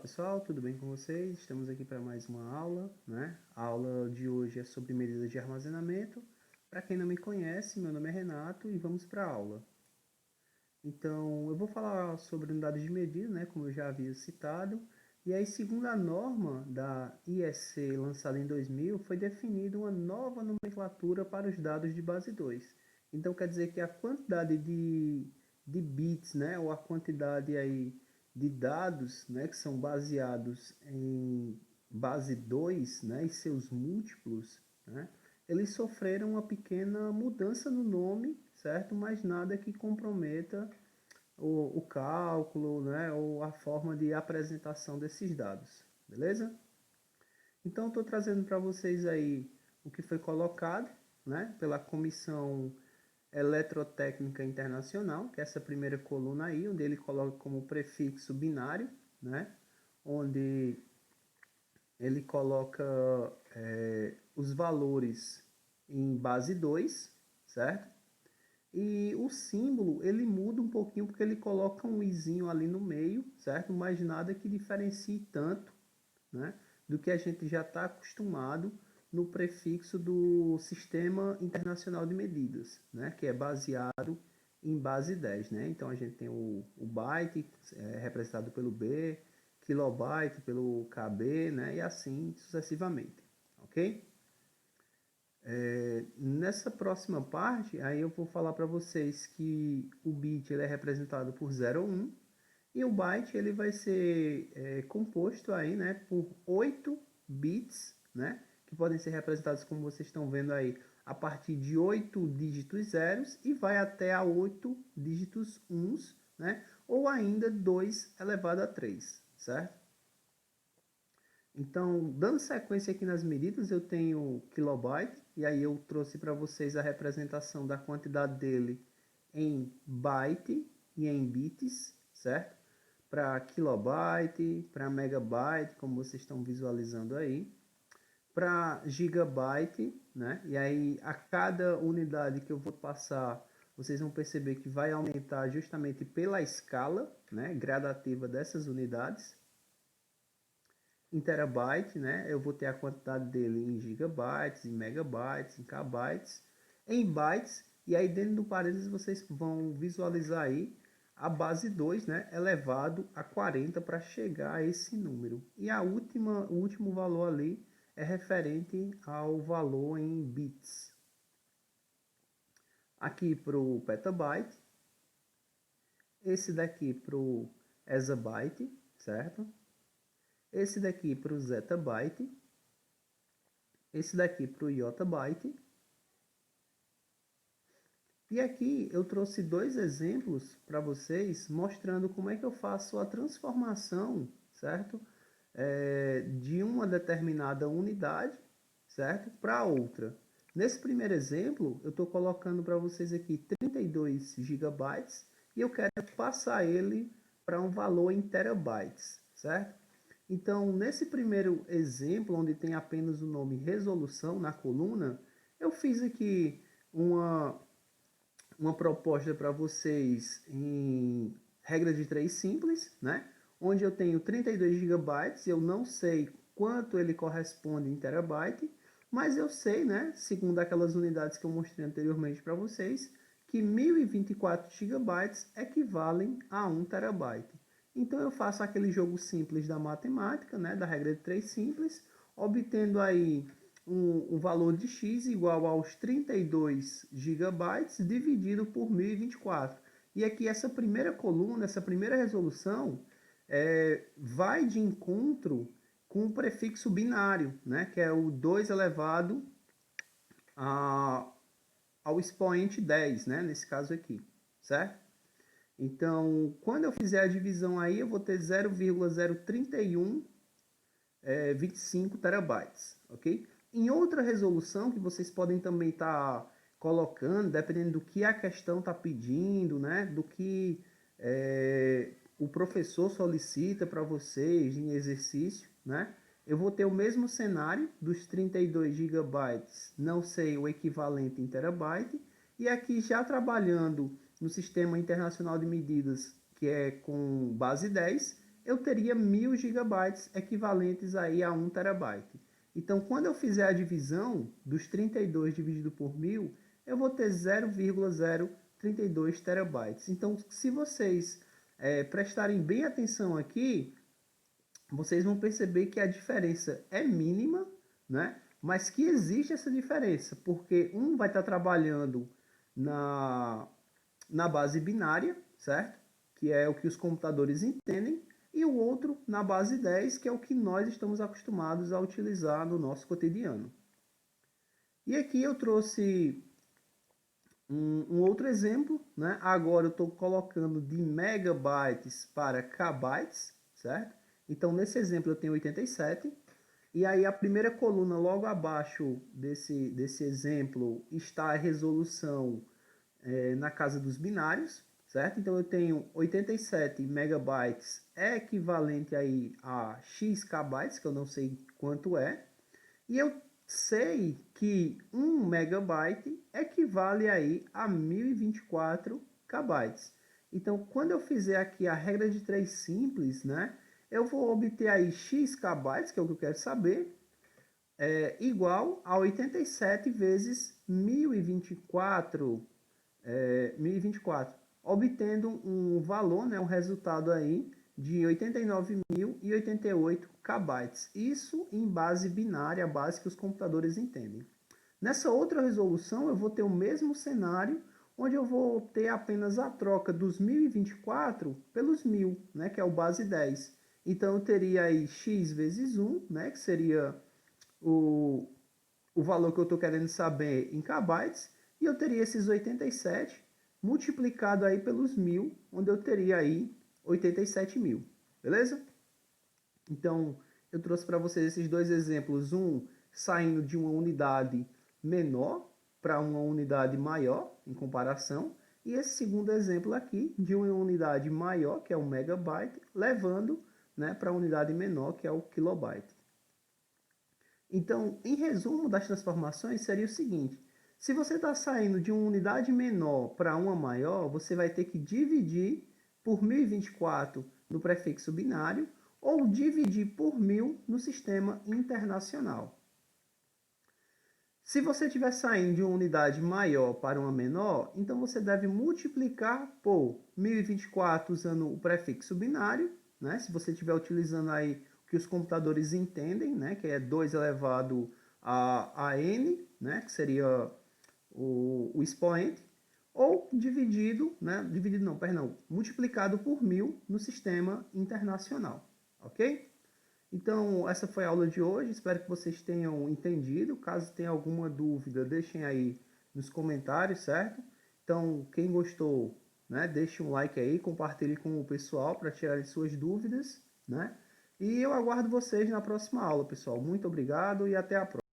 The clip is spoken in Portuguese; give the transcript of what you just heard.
pessoal, tudo bem com vocês? Estamos aqui para mais uma aula, né? A aula de hoje é sobre medidas de armazenamento. Para quem não me conhece, meu nome é Renato e vamos para a aula. Então, eu vou falar sobre unidades de medida, né? Como eu já havia citado. E aí, segundo a norma da IEC lançada em 2000, foi definida uma nova nomenclatura para os dados de base 2. Então, quer dizer que a quantidade de bits, né? Ou a quantidade aí de dados, né, que são baseados em base 2, né, e seus múltiplos, né, eles sofreram uma pequena mudança no nome, certo? Mas nada que comprometa o cálculo, né, ou a forma de apresentação desses dados, beleza? Então, estou trazendo para vocês aí o que foi colocado, né, pela Comissão Eletrotécnica Internacional, que é essa primeira coluna aí, onde ele coloca como prefixo binário, né? Onde ele coloca os valores em base 2, certo? E o símbolo, ele muda um pouquinho porque ele coloca um izinho ali no meio, certo? Mas nada que diferencie tanto, né, do que a gente já está acostumado no prefixo do Sistema Internacional de Medidas, né, que é baseado em base 10. Né? Então a gente tem o byte representado pelo B, kilobyte pelo KB, né, e assim sucessivamente, ok? Nessa próxima parte, aí eu vou falar para vocês que o bit ele é representado por 0 ou 1, e o byte ele vai ser composto aí, né, por 8 bits, né, que podem ser representados como vocês estão vendo aí, a partir de 8 dígitos zeros e vai até a 8 dígitos uns, né, ou ainda 2 elevado a 3, certo? Então, dando sequência aqui nas medidas, eu tenho kilobyte, e aí eu trouxe para vocês a representação da quantidade dele em byte e em bits, certo? Para kilobyte, para megabyte, como vocês estão visualizando aí, para gigabyte, né? E aí a cada unidade que eu vou passar, vocês vão perceber que vai aumentar justamente pela escala, né, gradativa dessas unidades. Em terabyte, né, eu vou ter a quantidade dele em gigabytes, em megabytes, em kbytes, em bytes, e aí dentro do parênteses vocês vão visualizar aí a base 2, né, elevado a 40 para chegar a esse número. E o último valor ali é referente ao valor em bits. Aqui para o petabyte, esse daqui para o exabyte, certo? Esse daqui para o zettabyte, esse daqui para o yottabyte. E aqui eu trouxe dois exemplos para vocês, mostrando como é que eu faço a transformação, certo? De uma determinada unidade, certo? Para outra. Nesse primeiro exemplo, eu estou colocando para vocês aqui 32 gigabytes e eu quero passar ele para um valor em terabytes, certo? Então, nesse primeiro exemplo, onde tem apenas o nome resolução na coluna, eu fiz aqui uma proposta para vocês em regra de 3 simples, né? Onde eu tenho 32 gigabytes, eu não sei quanto ele corresponde em terabyte, mas eu sei, né, segundo aquelas unidades que eu mostrei anteriormente para vocês, que 1024 gigabytes equivalem a 1 terabyte. Então eu faço aquele jogo simples da matemática, né, da regra de 3 simples, obtendo aí um valor de x igual aos 32 gigabytes dividido por 1024. E aqui essa primeira coluna, essa primeira resolução, vai de encontro com o prefixo binário, né, que é o 2 elevado ao expoente 10, né, nesse caso aqui, certo? Então, quando eu fizer a divisão aí, eu vou ter 0,031 25 terabytes, ok? Em outra resolução que vocês podem também estar colocando, dependendo do que a questão está pedindo, né? Do que o professor solicita para vocês em exercício, né? Eu vou ter o mesmo cenário dos 32 gigabytes, não sei o equivalente em terabyte, e aqui já trabalhando no Sistema Internacional de Medidas, que é com base 10, eu teria 1000 gigabytes equivalentes aí a 1 terabyte. Então, quando eu fizer a divisão dos 32 dividido por 1000, eu vou ter 0,032 terabytes. Então, se vocês prestarem bem atenção aqui, vocês vão perceber que a diferença é mínima, né? Mas que existe essa diferença, porque um vai estar trabalhando na base binária, certo? Que é o que os computadores entendem, e o outro na base 10, que é o que nós estamos acostumados a utilizar no nosso cotidiano. E aqui eu trouxe um outro exemplo, né? Agora eu estou colocando de megabytes para kbytes, certo? Então nesse exemplo eu tenho 87, e aí a primeira coluna logo abaixo desse exemplo está a resolução na casa dos binários, certo? Então eu tenho 87 megabytes é equivalente aí a x kbytes, que eu não sei quanto é, e eu sei que 1 megabyte equivale aí a 1024 kbytes. Então, quando eu fizer aqui a regra de 3 simples, né, eu vou obter aí x kbytes, que é o que eu quero saber, igual a 87 vezes 1024, 1024, obtendo um valor, né, um resultado aí de 89.088 kbytes. Isso em base binária, a base que os computadores entendem. Nessa outra resolução, eu vou ter o mesmo cenário, onde eu vou ter apenas a troca dos 1024 pelos 1000, né, que é o base 10. Então, eu teria aí x vezes 1, né, que seria o valor que eu estou querendo saber em kbytes, e eu teria esses 87 multiplicado aí pelos 1000, onde eu teria aí 87.000, beleza? Então, eu trouxe para vocês esses dois exemplos, um saindo de uma unidade menor para uma unidade maior em comparação, e esse segundo exemplo aqui de uma unidade maior, que é o megabyte, levando, né, para a unidade menor, que é o kilobyte. Então, em resumo das transformações, seria o seguinte: se você está saindo de uma unidade menor para uma maior, você vai ter que dividir por 1024 no prefixo binário ou dividir por 1000 no sistema internacional. Se você estiver saindo de uma unidade maior para uma menor, então você deve multiplicar por 1024 usando o prefixo binário, né? Se você estiver utilizando aí que os computadores entendem, né, que é 2 elevado a n, né, que seria o expoente, ou dividido, né, multiplicado por 1000 no sistema internacional, ok? Então, essa foi a aula de hoje, espero que vocês tenham entendido. Caso tenha alguma dúvida, deixem aí nos comentários, certo? Então, quem gostou, né, deixe um like aí, compartilhe com o pessoal para tirar suas dúvidas, né? E eu aguardo vocês na próxima aula, pessoal. Muito obrigado e até a próxima.